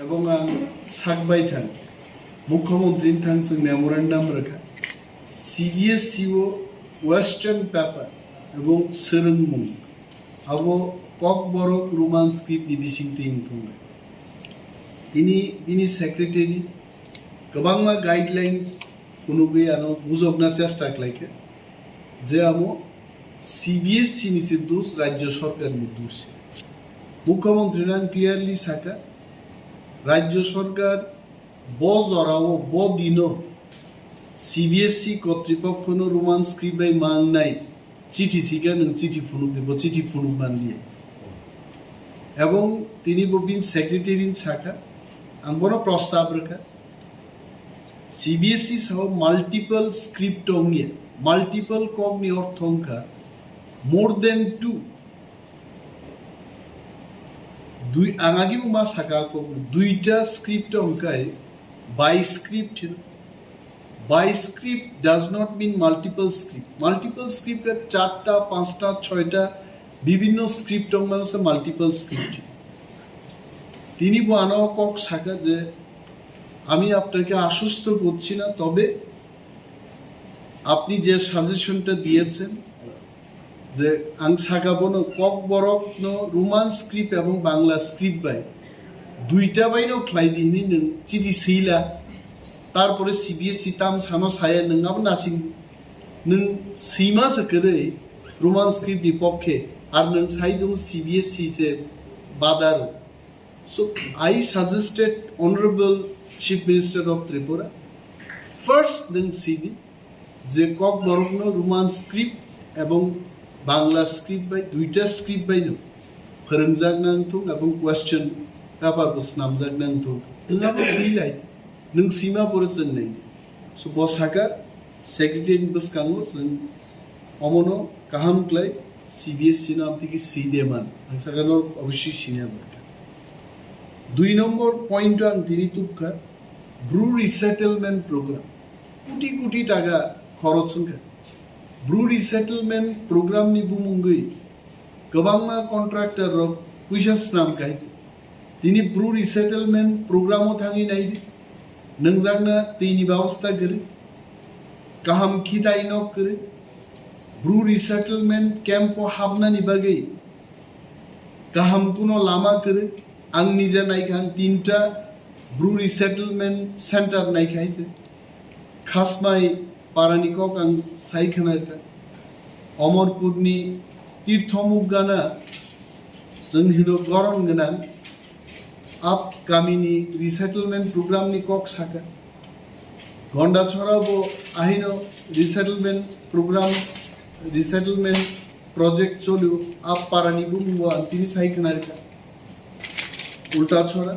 এবং সাকবাই থান মুখ্যমন্ত্রী থান जों মেমোরেন্ডাম রেখা সিবিএসসি ও ওয়েস্টার্ন পেপার এবং सोलोंमुं আবো ককবরক রোমান স্ক্রিপ্ট বিসিংতে ইনথুंबाय তিনি বিনি সেক্রেটারি गोबांमा गाइडलाइन्स कुनुगै आनो बुजबना चेष्टा खालायखो जे आमो सीबीएसई नि दोष राज्य सरकार नि दोष मुख्यमंत्री क्लियरली साका राज्य सरकार बजराओ बदिनो सीबीएसई कर्तृपक्ष रोमान स्क्रिप्ट बाय मांगनाय चिठी सिगा नों चिठी फुनुक देबो चिठी फुनुक मानलिया एवं तिनि बबिन सेक्रेटारि साका आं बनो प्रस्ताव रखा सीबीएसई सह मल्टीपल स्क्रिप्ट अंगे मल्टीपल कॉग्नि अर्थंका मोर देन 2 दुई आंगागी मा साका को दुईटा स्क्रिप्ट अंकाय bi script does not mean multiple script का चारटा पांचटा छयटा विभिन्न स्क्रिप्ट अंगमान से मल्टीपल स्क्रिप्ट तिनी बानो कक साका जे আমি আপনাকে আশ্বস্ত করছি না তবে আপনি যে সাজেশনটা দিয়েছেন যে আং সাকাবনো ককবরক নো রোমান স্ক্রিপ্ট এবং বাংলা স্ক্রিপ্ট বাই দুইটা বাইনো খ্লাই দিনি নों চিঠি সেইলা তারপরে সিবিএসই তাম সানো সায়া नोंआबो नासिं नों सैमासो करे রোমান স্ক্রিপ্টनि পক্ষে আর नों साइदों सीबीएसई जे बादार so I suggested honorable Chief Minister of Tripura first then CD যে ককবরক নো রোমান স্ক্রিপ্ট এবং বাংলা স্ক্রিপ্ট বাই দুইটা স্ক্রিপ্ট বাই নো फोरोंजागनांथों এবং কোয়েশ্চন পেপার বস নামজাগনাंथों नोंआबो सैलाय नों सीमा बरजों नै सो बसाका सेक्रेटारि बसकांगो जों अमनो गाहाम क्लाय सीबीएसई नाम থেকে सीदेमान आं सागानो अवश्य सिनिया दुई नम्बर पॉइंट आं दिनी तुपका ब्रू रिसेटलमेंट प्रोग्राम कोटी कोटी टाका खरच होनखा ब्रू रिसेटलमेंट प्रोग्राम नि बुमुंगै गोबांमा कन्ट्राक्टर रक पैसा स्नाम गायजे दिनी ब्रू रिसेटलमेंट प्रोग्रामो थाङै नायदि नोंजागना दैनि व्यवस्था करे गाहाम खिदाय नक करे ब्रू रिसेटलमेंट कैम्प हाबनानि बागै गाहाम कुनो लामा करे आं निजा नायखां 3टा ब्रू रिसेटलमेंट सेंटर नायखाय जे खासमाय पारानिकक आं सायखनायखा अमरपुरनि तीर्थमुगाना जोंहिनो गरन गोनां आप गामिनि रिसेटलमेंट प्रोग्रामनि कक साका गंडाछराबो आहिनो रिसेटलमेंट प्रोग्राम रिसेटलमेंट प्रोजेक्ट चलियो आप पारानि बुंगो तिनि सायखनायखा उल्टा छोरा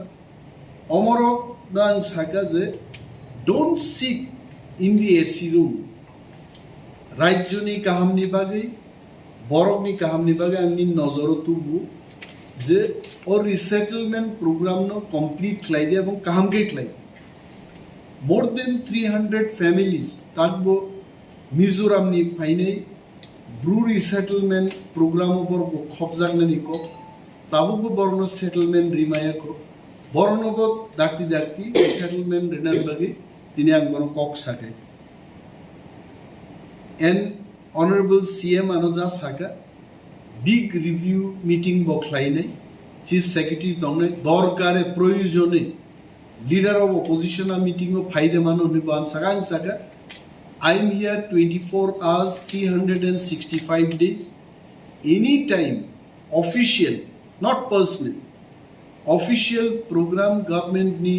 अमरक नां साका जे don't sit in the AC room राज्यनि गाहामनि बागै बरकनि गाहामनि बागै आंनि नजर तुबु जे और रिसेटलमेंट प्रोग्राम नो कंप्लीट खालायदे एबं गाहामकै खालायदे मोर देन 300 फैमिलीज ताकबो मिजोरामनि फायनै ब्रू रिसेटलमेंट प्रोग्राम बरबो खबजागनानि को ताबुबो बरनो सेटलमेंट रिमायाको बरनोबो दाक्ति सेटलमेंट रिनार बागै दिनै आं बरन कक साकाय एंड ऑनरेबल सीएम आनोजा साका बिग रिव्यू मीटिंग बखलायनाय चीफ सेक्रेटरी दंनाय दरकारे प्रयोजने लीडर ऑफ ऑपोजिशन मीटिंग फायदे मानो निबान साका I am here 24 hours 365 days any time official not personal official program government ni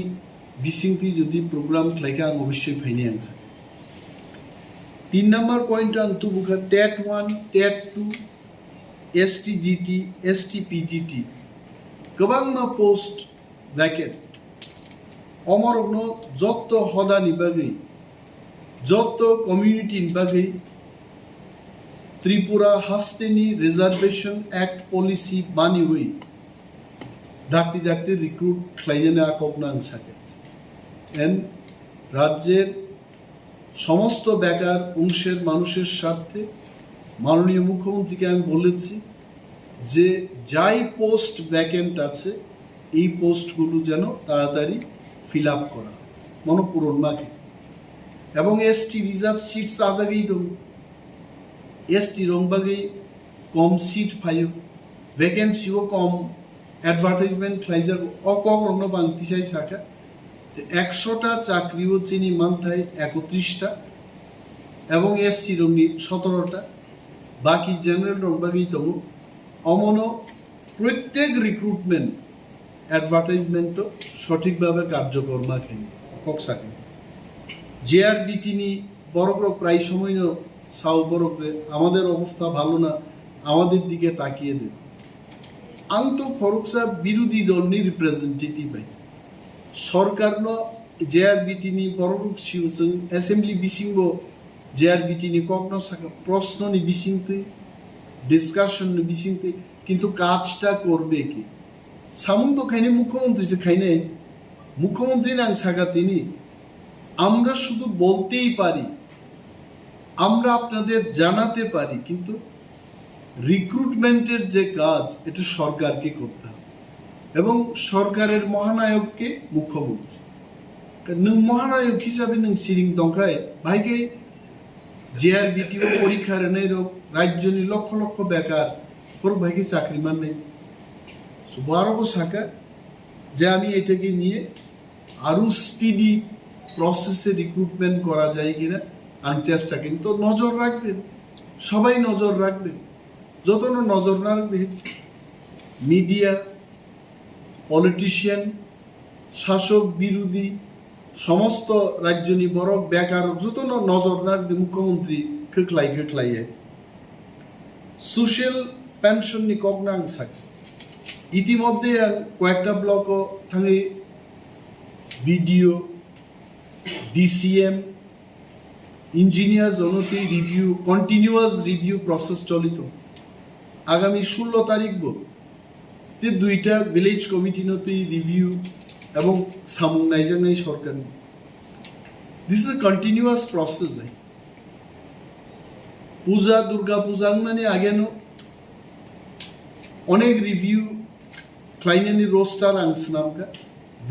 bisingti jodi program khlaika ang obosshoi phaini ang sa 3 number point ang tubuka tet 1 tet 2 STGT STPGT gobangna post vacant omorogno jotto hoda ni bagai jotto community ni bagai Tripura हस्तेनी reservation act policy बानी हुई दाक्ति recruit खालायनो आकबना आं साके and राज्येर समस्त बेकार अंशेर मानुषेर स्वार्थे माननीय मुख्यमंत्री के आमि बोलेछि जे जाई पोस्ट भैकेंट आछे এই পোস্টগুলো যেন তাড়াতাড়ি ফিল আপ করা মনপূরণ মাকে এবং এসটি রিজার্ভ সিটস আজাগেই দেব এসটি রংবাগেই কম সিট ফাইও ভ্যাকেন্সিও কম অ্যাডভার্টাইজমেন্ট খাইজার অকগ্রহণ বাংতিসাই সাকা যে 100টা চাকরিও চিনি মানথায় 31টা এবং এসসি রঙি 17টা বাকি জেনারেল রংবাগেই দেব অমন প্রত্যেক রিক্রুটমেন্ট অ্যাডভার্টাইজমেন্টও সঠিকভাবে কার্যকর মাখেন কক্সাকে জেআরবিটি নি বড় প্রায় সময় সাউ বড় যে আমাদের অবস্থা ভালো না আমাদের দিকে তাকিয়ে দেব আন্ত খরকসা বিরোধী দলনি রিপ্রেজেন্টেটিভ আছে সরকার ন জেআরবিটি নি বড় সিউসং অ্যাসেম্বলি বিসিংব জেআরবিটি নি কগ্ন সাকা প্রশ্ন নি বিসিংতে ডিসকাশন নি বিসিংতে কিন্তু কাজটা করবে কি সামন্ত খাইনে মুখ্যমন্ত্রী যে খাইনে মুখ্যমন্ত্রী নাং সাকা তিনি আমরা শুধু বলতেই পারি আমরা আপনাদের জানাতে পারি কিন্তু রিক্রুটমেন্টের যে কাজ এটা সরকারকে করতে হবে এবং সরকারের মহানায়ককে মুখ্যমন্ত্রী নং মহানায়ক হিসাবে নং সিরিং দংখায় ভাইকে জেআরবিটি পরীক্ষার নেই রোগ রাজ্যনি লক্ষ লক্ষ বেকার পর ভাইকে চাকরি মান নেই বারো শাখা যে আমি এটাকে নিয়ে আরো স্পিডি প্রসেসে রিক্রুটমেন্ট করা যায় কিনা আমি চেষ্টা কিন্তু নজর রাখবেন সবাই নজর রাখবেন যত নজর না রাখবে মিডিয়া পলিটিশিয়ান শাসক বিরোধী সমস্ত রাজ্যনি বড় বেকার যত নজর না রাখবে মুখ্যমন্ত্রী খেখলাই সোশ্যাল পেনশন নি কগনাং সাকে ইতিমধ্যে কয়েকটা ব্লকও থাঙে বিডিও ডিসিএম ইঞ্জিনিয়ার জনতে রিভিউ কন্টিনিউয়াস রিভিউ প্রসেস চলিত আগামী 16 তারিখ তে দুইটা ভিলেজ কমিটি নতে রিভিউ এবং সামুং নাইজাংনাই সরকার this is a continuous process Puja Durga Puja মানে আগে অনেক রিভিউ ক্লাইনানি রোস্টার আংসনামকা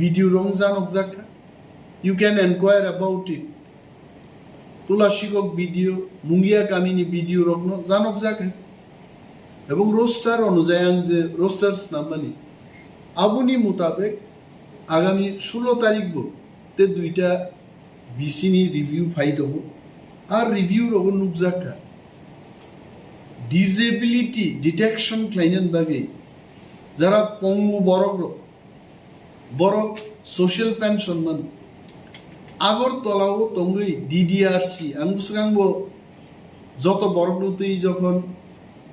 ভিডিও রংজান অবজাকা you can enquire about it তুলাশিকক ভিডিও মুঙ্গিয়া কামিনী ভিডিও রগ্ন জানক জাক এবং রোস্টার অনুযায়ী যে রোস্টার্স নাম্বানি আবুনি মোতাবেক আগামী 16 তারিখ তে দুইটা বিসিনি রিভিউ ফাই দেব আর রিভিউ রগন নুকজাকা ডিসেবিলিটি ডিটেকশন ক্লাইনান বাগে যারা পঙ্গু বড় সোশ্যাল পেনশন মান আগরতলাও তঙ্গই ডিডিআরসি আমি বুঝলাম যত বড়গুলোতেই যখন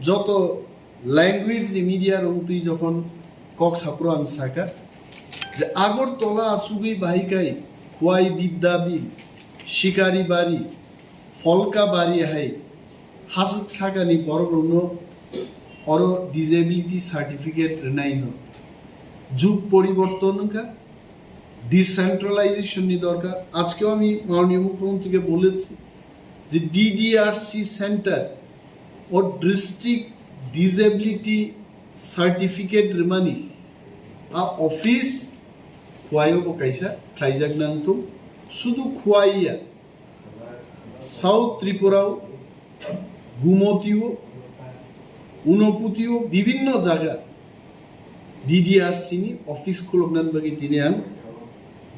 যত ল্যাঙ্গুয়েজ মিডিয়ার অনুতেই যখন কক ছাপ্র আং সাকা যে আগরতলা আসুগই বাহিকাই খোয়াই বিদ্যাবিল শিকারি বাড়ি ফলকা বাড়ি হাই হাসক সাকানি বড়গুলো অর ডিসেবিলিটি সার্টিফিকেট নাইন যুগ পরিবর্তনকা ডিসেন্ট্রালাইজেশন দরকার আজকেও আমি মাননীয় মুখ্যমন্ত্রীকে বলেছি যে ডিডিআরসি সেন্টার ও ডিস্ট্রিক্ট ডিসেবিলিটি সার্টিফিকেট রিমানি আ অফিস খুয়াইও কাইসা খাইজাক নাংতো শুধু খুয়াইয়া সাউথ ত্রিপুরাও গুমতিও উনপুতিও বিভিন্ন জায়গা ডিডিআরসি নি অফিস খুলনান বাকি তিনি আন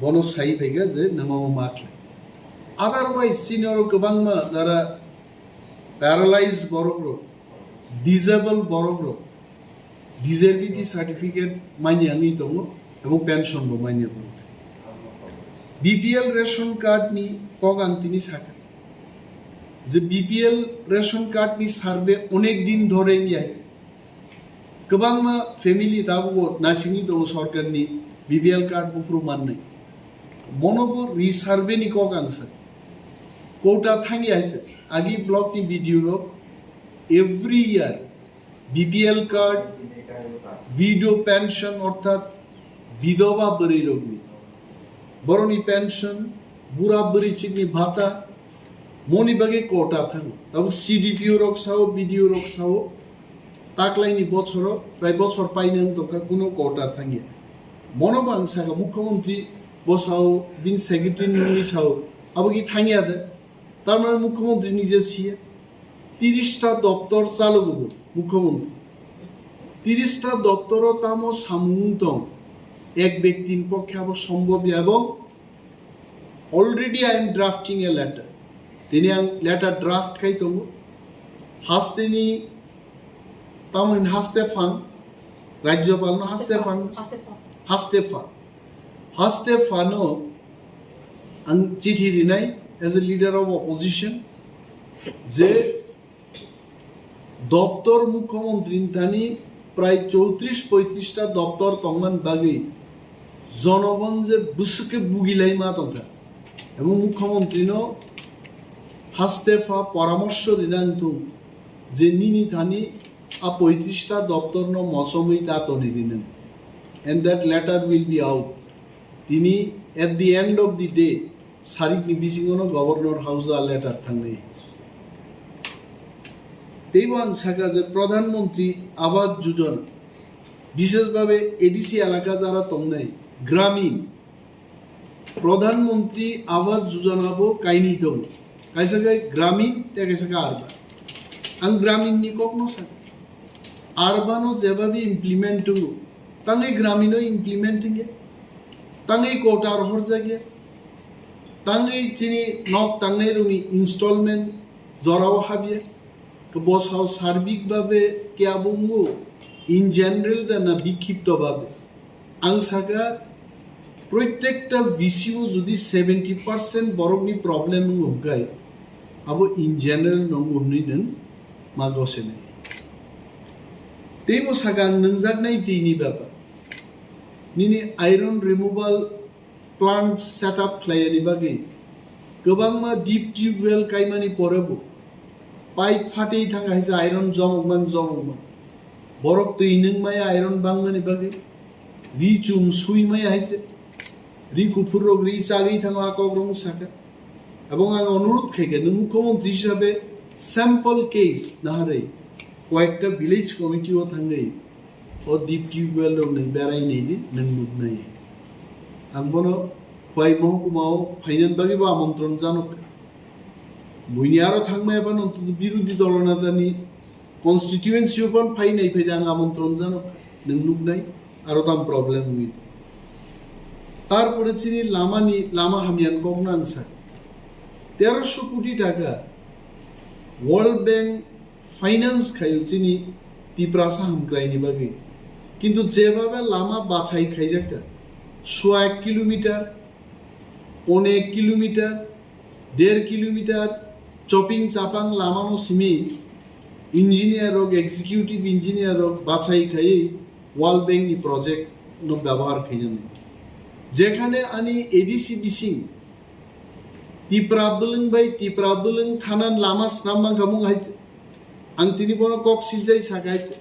বনসাই ফেগা যে নামাও মাখলে আদারওয়াইজ সিনিয়র গোবাংমা যারা প্যারালাইজড বড়গ্র ডিজেবল বড়গ্র ডিসেবিলিটি সার্টিফিকেট মাইনিয়া নি দङ এবং পেনশন বো মাইনিয়া বড় বিপিএল রেশন কার্ড নি কগান তিনি সাকা যে বিপিএল রেশন কার্ড নি সার্ভে অনেক দিন ধরে নিয়ে গোবাংমা ফ্যামিলি দাবো নাসিনি দङ সরকারনি বিপিএল কার্ড বুফরু মাননাই মনোবর রিসার্ভে নি কগাংসা কোটা থাঙ্গি আছে আগে ব্লক নি video rock every year BPL card video pension অর্থাৎ বিধবা বরি রোগী বরনি পেনশন বুড়া বরি চিকনি ভাতা মনি বাগে কোটা থাঙ্গ তবে সিডিপিও রকসাও ভিডিও রকসাও তাকলাইনি বছর প্রায় বছর পাইনাং তোকা কোনো কোটা থাঙ্গিয়া মনোবাং সাকা মুখ্যমন্ত্রী বসাও বিন সেক্রেটারি নিয়ে ছাও আবার থাঙিয়া দে তার মানে মুখ্যমন্ত্রী নিজে ছিয়ে 30টা দপ্তর চালু করব মুখ্যমন্ত্রী 30টা দপ্তর তাম সামুন্তং এক ব্যক্তির পক্ষে আবার সম্ভব এবং already I am drafting a letter তিনি লেটার ড্রাফট খাই তম হাসতেনি তামন হাসতে ফাং রাজ্যপাল হাসতে ফানো আং চিঠি দিনাই as a leader of opposition যে দপ্তর মুখ্যমন্ত্রী তানি প্রায় 34-35টা দপ্তর তংমান বাগে জনগণ যে বুসুকে বুগিলাই মা তঙ্কা এবং মুখ্যমন্ত্রী হাস্তেফা পরামর্শ দিনান্তুম যে নিনি থানি 35টা দপ্তর মচমই তা Toni দিনেন and that letter will be out তিনি at the end of the day সারিক নিবিসিংনো গভর্নর হাউস আ লেটার থাঙ্গই তেইবাং সাকা যে প্রধানমন্ত্রী আবাস যোজনা বিশেষভাবে এডিসি এলাকা যারা তংনাই গ্রামীণ প্রধানমন্ত্রী আবাস যোজনাবো কাইনি দং কাইসাগাই গ্রামীণ তে কাইসাগা আরবান আং গ্রামীণ নি কখনো সাকা আরবানো যেভাবে ইমপ্লিমেন্ট তাঙ্গই গ্রামীণও ইমপ্লিমেন্টিং এ তাঙ্গই কোটার হর জাগে তাঙ্গই চিনি নক তাঙ্গই রুমি ইনস্টলমেন্ট জরাও হাবিয়ে তো বসাও সার্বিকভাবে কেয়া বুঙ্গু ইন জেনারেল না বিক্ষিপ্তভাবে আং সাকা প্রত্যেকটা ভিসিও যদি 70% বরংনি প্রবলেম হগাই আবো ইন জেনারেল নঙ্গুনি নং মা গসে নাই তেইবো সাকা নংজাকনাই दैनि ব্যাপার নিনি আয়রন রিমুভাল প্লান্ট সেটআপ খালাयनि बागै गोबां मा डिप टिউবওয়েল কাইমানি পরেবো পাইপ ফাটেই থাকা হয়েছে আয়রন জমকমান বরক তৈ নং মায়া আয়রন বাংমানি বাগै রি চুম সুই মায়া হয়েছে রি কুফুর রোগ রি চাগেই থাকা আকগ্রম সাকা এবং আং অনুরোধ খাইকে নং মুখ্যমন্ত্রী হিসাবে স্যাম্পল কেস নাহারে কয়েকটা ভিলেজ কমিটিও থাঙ্গै ও ডিপ টিউবওয়েল নং বেড়াই নেই দিন নং নুক নাই আং বনো কয় মহকুমাও ফাইনাল বাগैबो আমন্ত্রণ জানক বইনি আরো থাকমা এবার অন্তত বিরোধী দলনেতানি কনস্টিটিউয়েন্সি ওপন ফাইনাই ফাইদা আং আমন্ত্রণ জানক নং নুক নাই আরো তাম প্রবলেম হই তারপরে চিনি লামা হামিয়ান কখনো আং সাক 1300 কোটি টাকা ওয়ার্ল্ড ব্যাংক ফাইন্যান্স খাইও চিনি ত্রিপুরা হামক্রাইনি বাগै কিন্তু যেভাবে লামা বাছাই খাইজাকা 100 কিলোমিটার 1.5 কিলোমিটার 1.5 কিলোমিটার চপিং চাপাং লামানো সিমি ইঞ্জিনিয়ার হোক এক্সিকিউটিভ ইঞ্জিনিয়ার হোক বাছাই খাই ওয়ার্ল্ড ব্যাংকনি প্রজেক্ট নো ব্যবহার খাইজান যেখানে আনি এডিসি বিসিং ত্রিপুরা বলং থানান লামা স্নামবাং গামুং হাইছে আং তিনি বড় কক সিলজাই সাকাইছে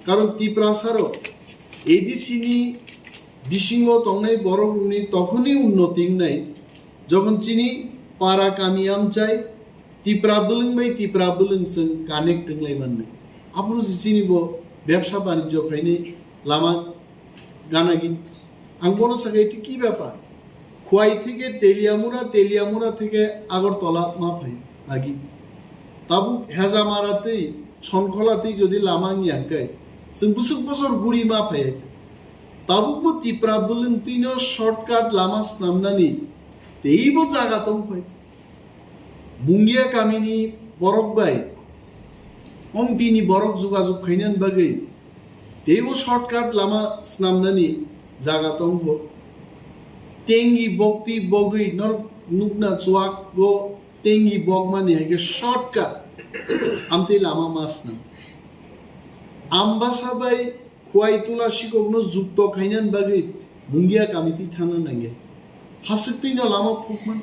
কারণ ত্রিপুরা সারো এডিসি নি বিসিংহ তংনাই বড় রুনি তখনই উন্নতি নাই যখন চিনি পারা কামিয়াম চাই ত্রিপুরা বলং সং কানেক্ট লাইমান নাই আপনি চিনিব ব্যবসা বাণিজ্য ফাইনি লামা গানাগি আং বড় সাকাইটি কি ব্যাপার খোয়াই থেকে তেলিয়ামুরা থেকে আগরতলা মা ফাই আগি তাবু হেজা মারাতেই ছনখলাতেই যদি লামাং ইয়াঙ্কাই जों बोसोर गुड़ी मा फायाचे ताबुबो ত্রিপুরা বলং তিনো শর্টকাট লামা স্নামনানি তেইবো জায়গা তং ফাইছে মুঙ্গিয়া কামিনি বরক বাই কমপিনি বরক যোগাযোগ খাইনান বাগै তেইবো শর্টকাট লামা স্নামনানি জায়গা তং টেঙ্গি বক্তি বগৈ নর নুকনা চোয়াক গো টেঙ্গি বগমানি হাইকে শর্টকাট আমতে লামা মাস নাম आम्बासाबाई खुवाई तुला शिकगनो जुक्त खाइनान बागै मुंगिया कामिति थाना नांगे हासिकतिनो लामा फुकमान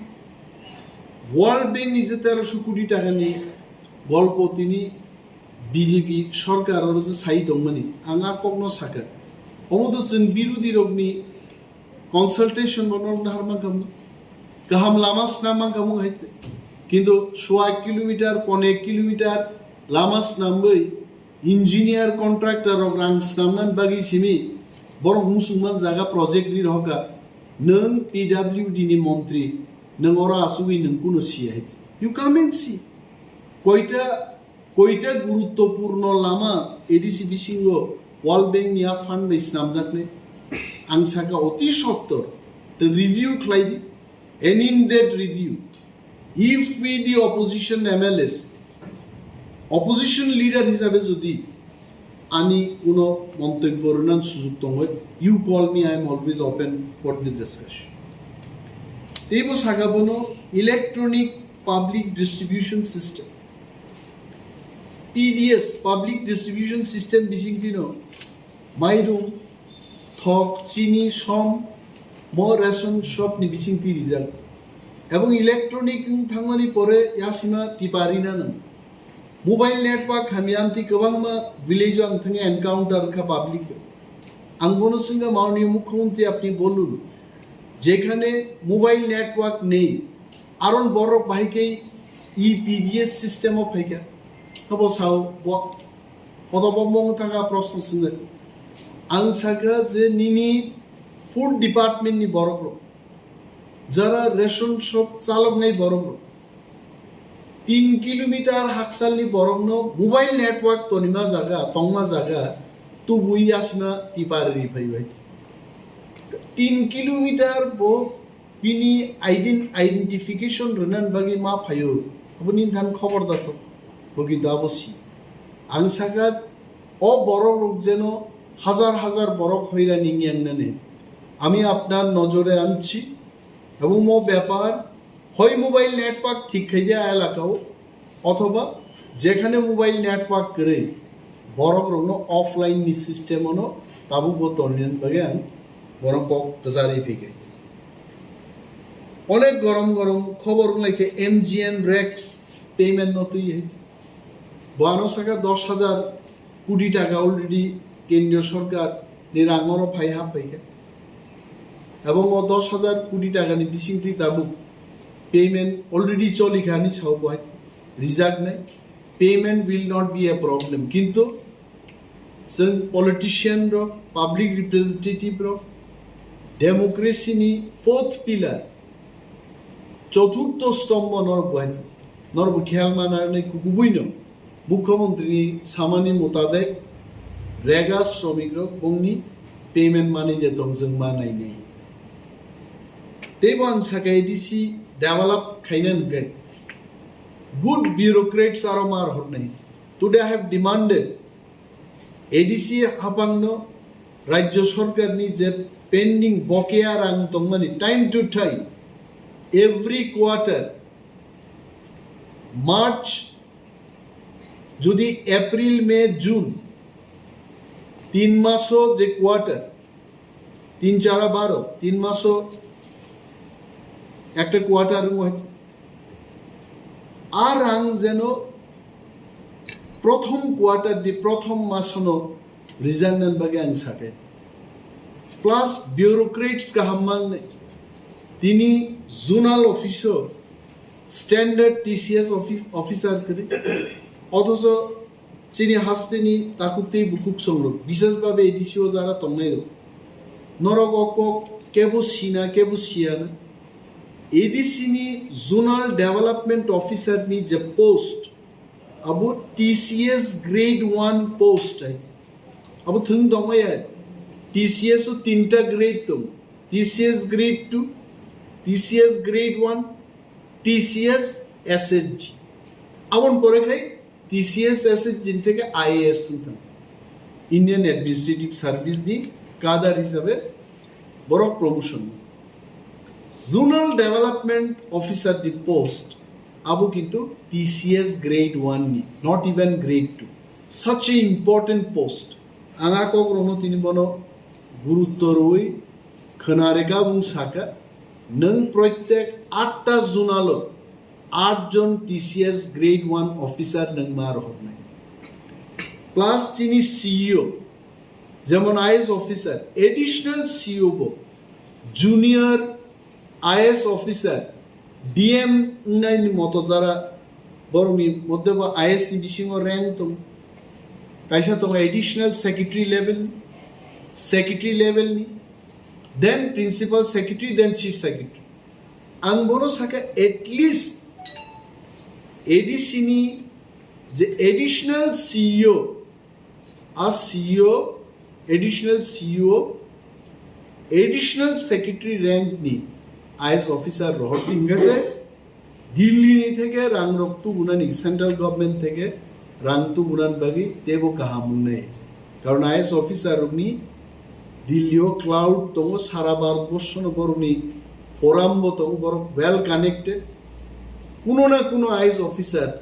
वर्ल्ड बैंक नि 1300 कोटी टाकानि गल्पतिनि बीजेपी सरकार आरो जे साइ दंमानि आंगा कगनो साका अमदो जों बिरोधी रगनि कनसाल्टेशन बनर हारमान काम गाहाम लामा स्नामा गामु हाइते किन्तु 100 किलोमीटर 1.5 किलोमीटर लामा स्नामबै ইঞ্জিনিয়ার কন্ট্রাক্টর রাং স্নামনান বাগি সিমি বরং মুসলমান জায়গা প্রজেক্ট নি রহকা নং পিডব্লিউডি নি মন্ত্রী নং ওরা আসুবি নং কোনো সিয়াই ইউ কাম এন্ড সি কয়টা গুরুত্বপূর্ণ লামা এডিসি বিসিঙ্গ ওয়ার্ল্ড ব্যাংক নিয়া ফান্ড বেস নামজাকনে आं साका अति सत्तर the review खालायदि and in that review if we the opposition MLAs opposition leader হিসাবে যদি আনি কোনো মন্তব্য রনান সুযোগ দङ you call me I am always open for the discussion তেবো সাগাবনো electronic public distribution system PDS public distribution system বিসিংতিনো মাইরুম থক চিনি সম ম রেশন সব নি বিসিংতি রিজাল্ট এবং ইলেকট্রনিক থাংমানি পরে ইয়াসিমা টিপারিনা নং মোবাইল নেটওয়ার্ক হামিয়ামতি गोबांमा ভিলেজ আং থাঙে এনকাউন্টার খা পাবলিক আঙ্গনো সিংহা মাননীয় মুখ্যমন্ত্রী আপনি বলুন যেখানে মোবাইল নেটওয়ার্ক নেই আরন বড় বাহিকেই ইপিডিএস সিস্টেম অফ হাইকা হবো সাও পদবমং থাকা প্রশ্ন সিংহ आं सागा जे निनी फूड डिपार्टमेंट नि बरग्रो जरा रेशन शॉप चालक नहीं बरग्रो 3 किलोमीटर हाकसाल नि बरग्नो मोबाइल नेटवर्क तो निमा जागा तो बुई आसमा तिपारी फैबाय 3 किलोमीटर बो बिनि आइडेंटिफिकेशन रनन बागि मा फायो अबनि धान खबर दातो बगि दाबसि आं सागा ओ बरग्रो जेनो হাজার হাজার বরক হইরা নিংয়াংনানে আমি আপনার নজরে আনছি এবং মো ব্যাপার হয় মোবাইল নেটওয়ার্ক ঠিক হয়ে যায় এলাকাও অথবা যেখানে মোবাইল নেটওয়ার্ক করে বরক রঙ অফলাইন নি সিস্টেম অনো তাবু বতনিয়ান বাগে আন বরক গজারি ফিকে অনেক গরম গরম খবর লাইকে এমজিএন রেক্স পেমেন্ট নতুই হয়েছে 12,000 কোটি টাকা অলরেডি কেন্দ্রীয় সরকার নিরাঙ্গন ফাই হাব পাইকে এবং 10,000 কোটি টাকা নি বিসিংতি তাবু পেমেন্ট অলরেডি চলি খানি ছাও বাই রিজার্ভ নাই payment will not be a problem কিন্তু जों पलिटिशियन रो पाब्लिक रिप्रेजेंटेटिव रो डेमोक्रेसी नि फोर्थ पिलर चतुर्थ स्तंभ नरब ख्याल मानारने गुबुइनो मुख्यमंत्री सामानि मुताबिक रेगा श्रमिक रो गंनि पेमेंट मानि दे दं जों मानाय नै देबां साका एडिसि डेभलप खायना नगै गुड ब्यूरोक्रेट्स आर मार हरनाय today I have demanded ADC हापांनो राज्य सरकारनि जे पेंडिंग बकेया रां दंमानि time to time every quarter March যদি এপ্রিল মে জুন 3 মাসও যে কোয়ার্টার 3 4 12 3 মাসও একটা কোয়ার্টার হয়েছে আর রাং যেন প্রথম কোয়ার্টার দি প্রথম মাসনো রিজার্ভন বাগে আং সাকে প্লাস বিউরোক্রেটস কাহামাং তিনি জোনাল অফিসও স্ট্যান্ডার্ড টিসিএস অফিসার করে অথচ চিনি হাস্তেনি তাকুতেই বুকুক সংগ্রহ বিশেষভাবে এডিসিও যারা তংনাই নরক অকক কেবো সিয়ানা এডিসিনি জোনাল ডেভেলপমেন্ট অফিসার নি যে পোস্ট अब TCS ग्रेड 1 पोस्ट है अब थंग दंगय TCS ओ तीनटा ग्रेड दं TCS grade 2 TCS grade 1 TCS SSG আবন পরে খাই TCS SSG থেকে IAS থং ইন্ডিয়ান অ্যাডমিনিস্ট্রেটিভ সার্ভিস দি কাদার হিসাবে বড় promotion zonal development officer the post अब किंतु TCS grade 1 ni not even grade 2 such a important post anga ko rono tini bono guruttor oi khonarega bung saka nang proyek 8ta zonalo 8 jon TCS grade 1 officer nang mar hornai plus tini CEO যেমন IAS officer additional CEO bo junior IAS officer DM nine মতো যারা borrow me মধ্যে ISC বিসিং rank তো কাইসা তো additional secretary level secretary level ni, then principal secretary, then chief secretary. Ang bono saka at least ADC ni the additional CEO, as CEO, additional CEO, additional secretary rank ni IS officer rohti ngase Delhi ni theke rang roktu bunani central government theke rang tu bunan bagi tebo kahamun nei karon IS officer ni Delhi cloud tongo sara bharatbosho no boruni forum bo tongo bor well connected kuno na kuno IS officer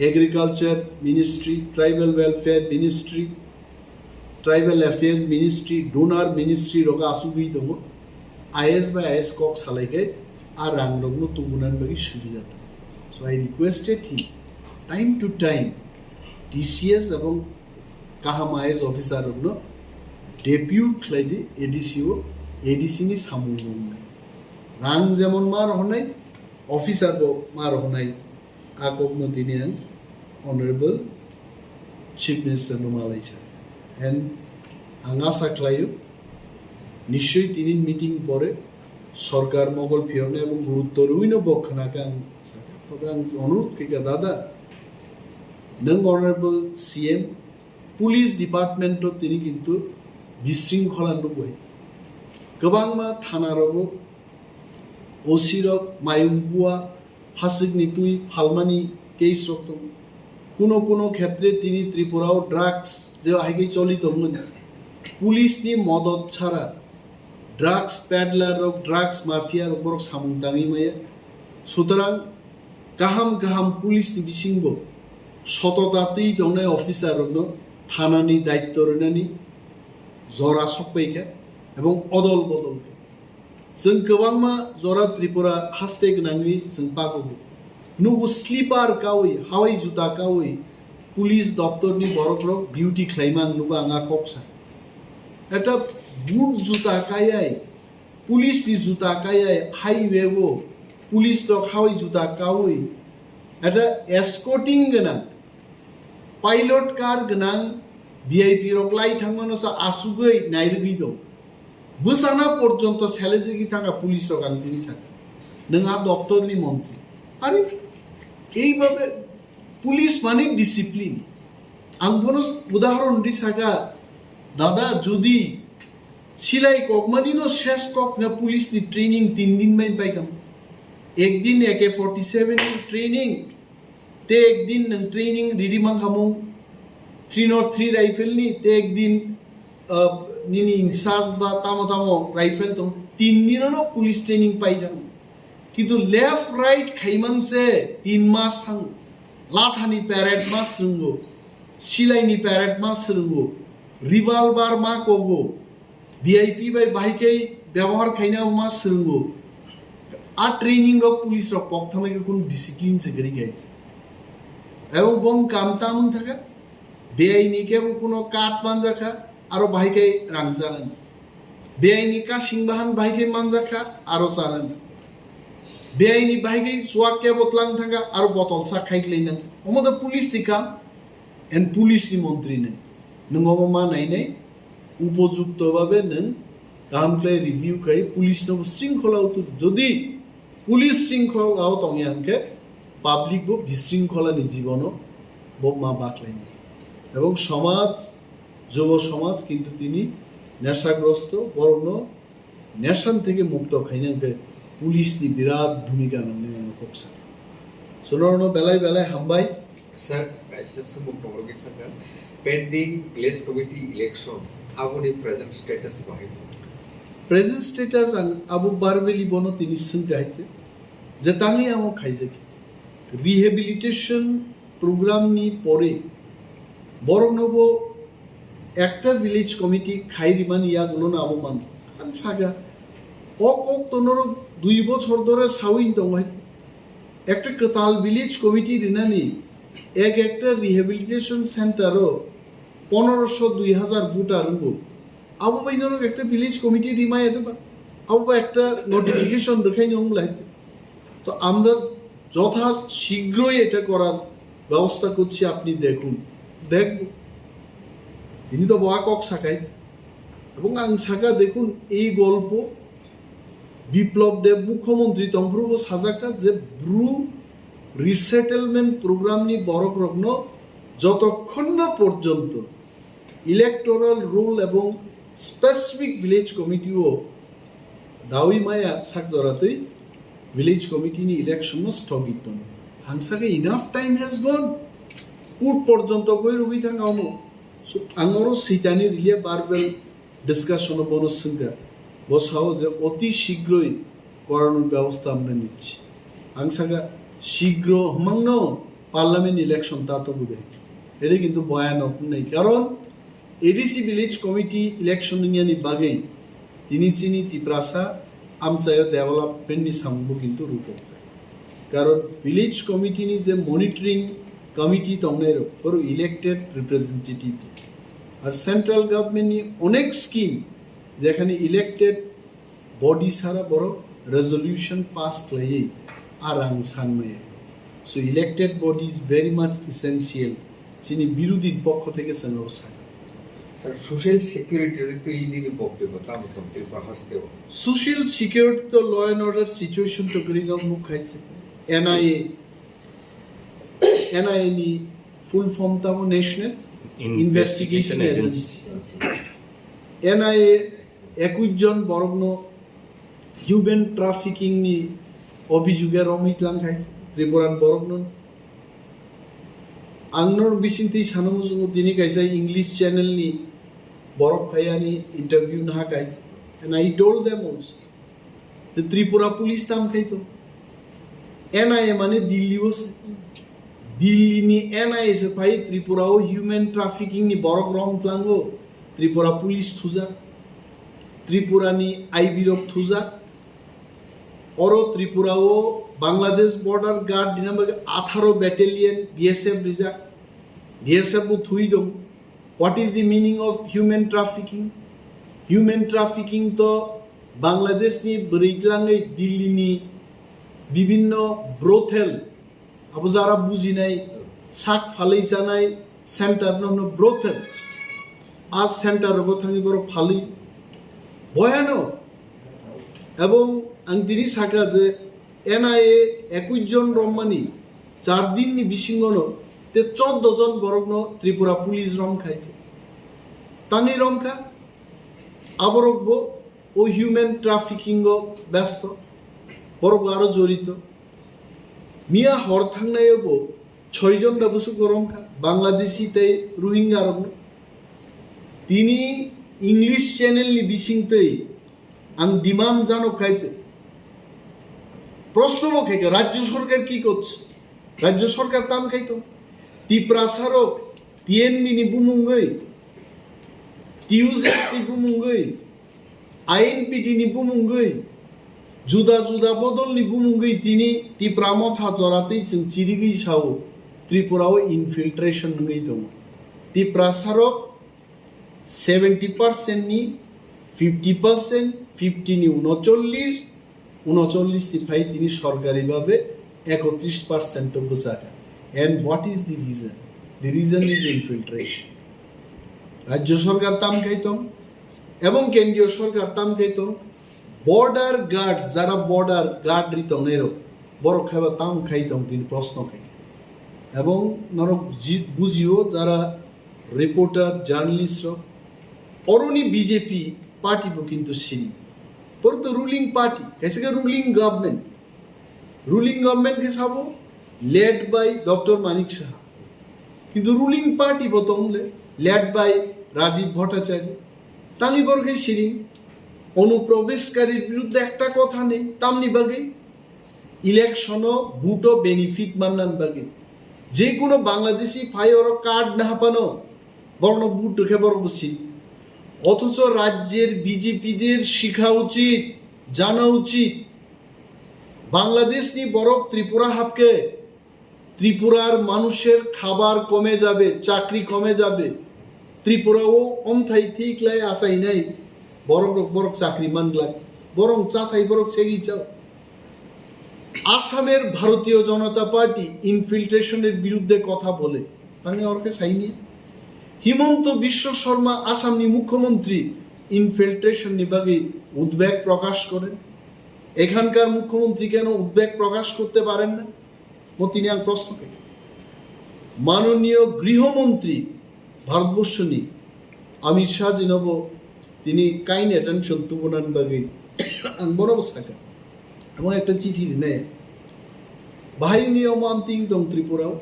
agriculture ministry, tribal welfare ministry, tribal affairs ministry, donor ministry roga asugui tongo IS by IS kok salaike আর রাংরগ্ন তুগুনান বাকি সুবিধা। So I requested him time to time TCS এবং কাহাম IAS officer রগ্ন ডেপিউট খাইদি এডিসিও এডিসিনি সামুং রাং যেমন মার হনাই officer মার হনাই আকগ্ন তিনি আং honourable chief minister নমালাইছা and আঙা সাকলাইও নিশ্চয়ই তিনি মিটিং পরে সরকার মগল ফিয়নে এবং গুরুত্ব রুইন বক্ষনাকে তবে আং অনুরোধ কিকা দাদা নং অনারেবল সিএম পুলিশ ডিপার্টমেন্ট তিনি কিন্তু বিশৃঙ্খলা নুবাই গোবাংমা থানারবো ওসি রক মায়ুমপুয়া হাসিকনি তুই ফালমানি কেস রক্ত কোনো ক্ষেত্রে তিনি ত্রিপুরাও ড্রাগস যে আগে চলিত পুলিশ নি মদত ছাড়া ড্রাগস প্যাডলার রক ড্রাগস মাফিয়ার উপর সামুদানি মায়া সুতরাং গাহাম পুলিশ নি বিসিংব সততাতেই দংনাই অফিসার রগ্ন থানানি দায়িত্ব রইনানি জরা সপাইকা এবং অদল বদল जों गोबांमा जरा त्रिपुरा हास्ते गोनाङै जों पागो नुबो स्लिपार कावै हावाइ जुता कावै पुलिस दप्तरनि बरफरक बिउटी ख्लाइमां नुबो आङा कक्सा এটা বুট জুতা কায়াই পুলিশনি জুতা কায়াই হাইওয়েবো পুলিশ রক হাওয়াই জুতা কাওই এটা এসকর্টিং গোনাं পাইলট কার গোनां ভিআইপি রক লাই থাংমানসা আসুগै नायरुगै दं बोसाना पर्यन्त सेलेजेगि थाका पुलिस रक आं दिनै सान नोंहा दप्तरनि मन्त्रि आरो এইভাবে পুলিশ মানে ডিসিপ্লিন आं কোনো উদাহরণ দি সাকা দাদা যদি সিলাই ককমানিনো শেষ কক না পুলিশ নি ট্রেনিং 3 दिन में पाइकाम एक दिन AK-47 ट्रेनिंग ते एक दिन ट्रेनिंग रिडिमां खामु 303 राइफल नि ते एक दिन निनी इंसास बा तामो राइफल तो 3 दिननो पुलिस ट्रेनिंग पाइकाम किन्तु लेफ्ट राइट खाइमां से 3 मास थां लाथानि पैरेड मास रोंगो सिलाइनि पैरेड मास रोंगो रिवॉल्वर मा कोगो ভিআইপি বাই বাইকে ব্যবহার খাইনা মা সরঙ্গো আ ট্রেনিং রক পুলিশ রক পকথামাকে কোন ডিসিপ্লিন সে গরি গাইতে এবং বং কামতামুন থাকা বেআইনি কে কোন কাট মানজাখা আরো বাইকে রাংজালান বেআইনি কা সিংবাহান বাইকে মানজাখা আরো চালান বেআইনি বাইকে সোয়াক কে বতলাং থাকা আরো বতল সা খাইতলাইনা ওমদা পুলিশ দিকা এন্ড পুলিশ নি মন্ত্রী নে নঙ্গম মা নাই নাই উপযুক্তভাবে নেন কামক্লাই রিভিউ খাই পুলিশ নব শৃঙ্খলা যদি পুলিশ শৃঙ্খলাও তংয়াংকে পাবলিক বো বিশৃঙ্খলানি জীবন বো মা বাকলাই নেই এবং সমাজ যুব সমাজ কিন্তু তিনি নেশাগ্রস্ত বরং নেশান থেকে মুক্ত খাইনাকে পুলিশ নি বিরাট ভূমিকা নামে কপসা সোনরনো বেলায় হামবাই স্যার আইসিএসএ মুক্তমরকে থাকেন pending place committee election Abuni present status bahai. Present status ang abu barbeli bono tini senggaitse. Jetangi amo khaijeki. Rehabilitation program ni pore. Borok nobo একটা ভিলেজ কমিটি খাইরিমান ইয়াগুলো না আবমান আন সাগা ওক তনর 2 বছর ধরে সাউইন দং একটা কতাল ভিলেজ কমিটি রিনানি একটা rehabilitation সেন্টারও 1500-2000 বুটা রঙ্গো আবু বাইনর একটা village committee রিমায় দেবা আবু একটা নোটিফিকেশন দেখাই নিয়ম লাইতে তো আমরা যথা শীঘ্রই এটা করার ব্যবস্থা করছি আপনি দেখুন দেখব তিনি তো বয়া কক সাকাইত এবং আং সাকা দেখুন এই গল্প বিপ্লব দেব মুখ্যমন্ত্রী তংপ্রব সাজাকা যে ব্রু রিসেটেলমেন্ট প্রোগ্রাম নি বরক রগ্ন যতক্ষণ না পর্যন্ত ইলেকটোরাল রুল এবং স্পেসিফিক ভিলেজ কমিটিও দাওই মায়া সাক ধরাতেই ভিলেজ কমিটিনি ইলেকশন স্থগিত হাংসাকে ইনাফ টাইম হ্যাজ গন পুর পর্যন্ত কই রুবি থাঙ্গামো আঙরো সিটানি রিলিয়া বারবেল ডিসকাশন বনসঙ্গা বসাও যে অতি শীঘ্রই করানোর ব্যবস্থা আমরা নিচ্ছি হাংসাকা শীঘ্র হমাংন পার্লামেন্ট ইলেকশন তা তো বুঝাইছে এটা কিন্তু ভয়ানক নেই কারণ এডিসি ভিলেজ কমিটি ইলেকশন নিয়ানি বাগেই তিনি চিনি তিপ্রাসা আমসায় ডেভেলপমেন্টনি সামবো কিন্তু রূপক যায় কারণ ভিলেজ কমিটিনি যে মনিটরিং কমিটি তংনাইরো ওর ইলেক্টেড রিপ্রেজেন্টেটিভ আর সেন্ট্রাল গভর্নমেন্টনি অনেক স্কিম যেখানে ইলেক্টেড বডি সারা বড় রেজলিউশন পাস খাইয়ে আর আং সানমায় so elected body is very much essential যিনি বিরোধী পক্ষ থেকে সেনার সাকা স্যার সোশ্যাল সিকিউরিটি তো ইলিনি বক্তব্য তা মতন ত্রিপুরা হাসতেও সোশ্যাল সিকিউরিটি তো ল এন্ড অর্ডার সিচুয়েশন তো করিগাম মুখ খাইছে এনআইএ নি ফুল ফর্ম তামো ন্যাশনাল ইনভেস্টিগেশন এজেন্সি এনআইএ 21 জন বরগ্ন হিউম্যান ট্রাফিকিং নি অভিযোগে রমিত লাং খাইছে ত্রিপুরান বরগ্ন আংনর বিসিন্তি সানমুজুমু দিনি কাইসা ইংলিশ চ্যানেল নি বরক ফাইয়ানি ইন্টারভিউ না কাইছে and I told them also the Tripura police tam খাইতো NIA মানে দিল্লি বসে দিল্লি নি NIA সে পাই ত্রিপুরাও হিউম্যান ট্রাফিকিং নি বরক রম তলাঙ্গো ত্রিপুরা পুলিশ থুজা ত্রিপুরা নি আইবি রক থুজা অরো ত্রিপুরাও বাংলাদেশ বর্ডার গার্ড দিনামগে 18 ব্যাটালিয়ন বিএসএফ রিজা বিএসএফ ও থুই দম what is the meaning of human trafficking human trafficking তো বাংলাদেশ নি বরিতলাঙ্গে দিল্লি নি বিভিন্ন ব্রোথেল আবু যারা বুঝি নাই শাক ফালাই জানাই সেন্টার নন ব্রোথেল আজ সেন্টার গথানি বড় ফালি ভয়ানক এবং আং দিনি সাকা যে এনআইএ 21 জন রম্মানি 4 দিন নি বিশিঙ্গন তে 14 জন বরগ্ন ত্রিপুরা পুলিশ রম খাইছে তানি রমখা আবরব্য ও হিউম্যান ট্রাফিকিং ব্যস্ত বরব আরো জড়িত মিয়া হর থাংনায়ব 6 জন দাবসু গরমখা বাংলাদেশি তাই রোহিঙ্গা রগ্ন তিনি ইংলিশ চ্যানেল নি বিশিংতেই আং ডিমান্ড জানো খাইছে প্রশ্ন খেকে রাজ্য সরকার কি করছে রাজ্য সরকার তাম খাইতো তিপ্রাসারো টিএনবি নি বুমুঙ্গই টিউজে নি বুমুঙ্গই আইএনপিটি নি বুমুঙ্গই जुदा जुदा बदल नि बुमुंगै तिनी तिप्रामथा जरातै जों चिरिगै साव त्रिपुराव इनफिल्ट्रेशन नङै दं तिप्रासारक 70% नि 50% 50 नि 39 ti फाइ तिनी सरकारी भाबे 31% बसाका and what is the reason is infiltration राज्य सरकार ताम खाइतो এবং কেন্দ্রীয় সরকার তাম খাইতো বর্ডার গার্ডস যারা বর্ডার গার্ড রিত নেরো বড় খাইবা তাম খাইতাম তিনি প্রশ্ন খাই এবং নরক বুঝিও যারা রিপোর্টার জার্নালিস্ট অরুণী বিজেপি পার্টি কিন্তু সিনি পর তো রুলিং পার্টি कैसे के রুলিং গভর্নমেন্ট কে সাবো led by doctor Manik Saha কিন্তু রুলিং পার্টি বতমলে লেড বাই রাজীব ভট্টাচার্য তানি বরকে সিরিং অনুপ্রবেশকারীর বিরুদ্ধে একটা কথা নেই তামনি বাগে ইলেকশনও ভোটও বেনিফিট মান্নান বাগে যে কোনো বাংলাদেশি ফাই ওর কার্ড না হাঁপানো বর্ণ বুট রেখে বড় বসি অথচ রাজ্যের বিজেপিদের শিখা উচিত জানা উচিত বাংলাদেশ নিয়ে বড় ত্রিপুরা হাবকে ত্রিপুরার মানুষের খাবার কমে যাবে চাকরি কমে যাবে ত্রিপুরাও অন্থাই ঠিক লাই আসাই নাই বড় চাকরি মানলাম বরং চাথাই বড় সেগি চাও আসামের ভারতীয় জনতা পার্টি ইনফিল্ট্রেশনের বিরুদ্ধে কথা বলে তাহলে ওরকে চাইনি হিমন্ত বিশ্ব শর্মা আসামনি মুখ্যমন্ত্রী ইনফিল্ট্রেশন নিবাগে উদ্বেগ প্রকাশ করেন এখানকার মুখ্যমন্ত্রী কেন উদ্বেগ প্রকাশ করতে পারেন না তিনি আং প্রশ্নকে মাননীয় গৃহমন্ত্রী ভারতবর্ষ নি অমিত শাহ জিনব তিনি কাইন অ্যাটেনশন তুবনান বাগে আং বরাবর সাকা এবং একটা চিঠি নেয় বাহিনীয় মান্তিং দং ত্রিপুরাও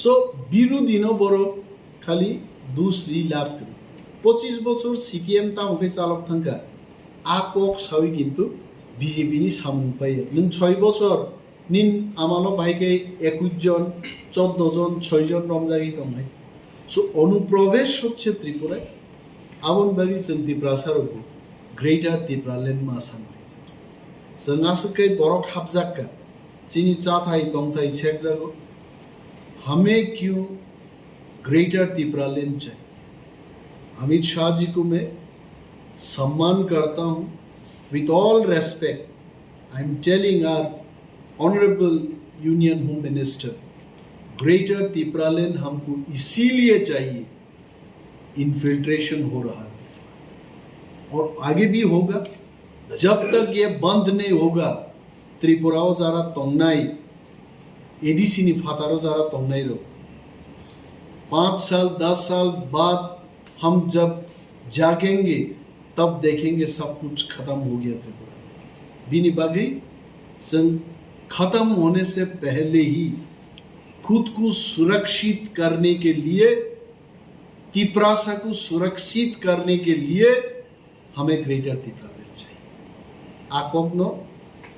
সো বিরোধীনও বড় খালি দুশ্রী লাভ করে 25 বছর সিপিএম তামকে চালক থাকা আ কক সাউই কিন্তু বিজেপি নি সামনে পাইয়ে নং 6 বছর নিন আমানো বাইকে 21 জন 14 জন 6 জন রমজাগি কমাই সো অনুপ্রবেশ হচ্ছে ত্রিপুরায় আবন বাগি जों ত্রিপুরাসারও গ্রেটার ত্রিপুরাল্যান্ড মাসাম जों आसकै बरक हाबजाक्का चीनी चाथाई तंगथाई शेख जागो हमें क्यों ग्रेटर त्रिपुरालैंड चाहिए अमित शाह जी को मैं सम्मान करता हूँ with all respect I am telling our honourable union home minister greater Tripuraland हमको इसीलिए चाहिए इन्फिल्ट्रेशन हो रहा है और आगे भी होगा जब तक ये बंद नहीं होगा त्रिपुराओ जारा तोंगनाई एडीसी नि फातारो जारा तोंगनाई रो 5 साल 10 साल बाद हम जब जागेंगे तब देखेंगे सब कुछ खत्म हो गया त्रिपुरा बिनी बागी संग खत्म होने से पहले ही खुद को सुरक्षित करने के लिए त्रिपुरा को सुरक्षित करने के लिए हमें ग्रेटर त्रिपुरा चाहिए आकग्न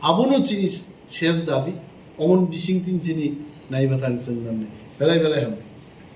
आबनो चिनी शेष दाबी अमन बिसिंग तीन चिनी नाइबा थांग जों नामने बेलाय बेलाय हामबाय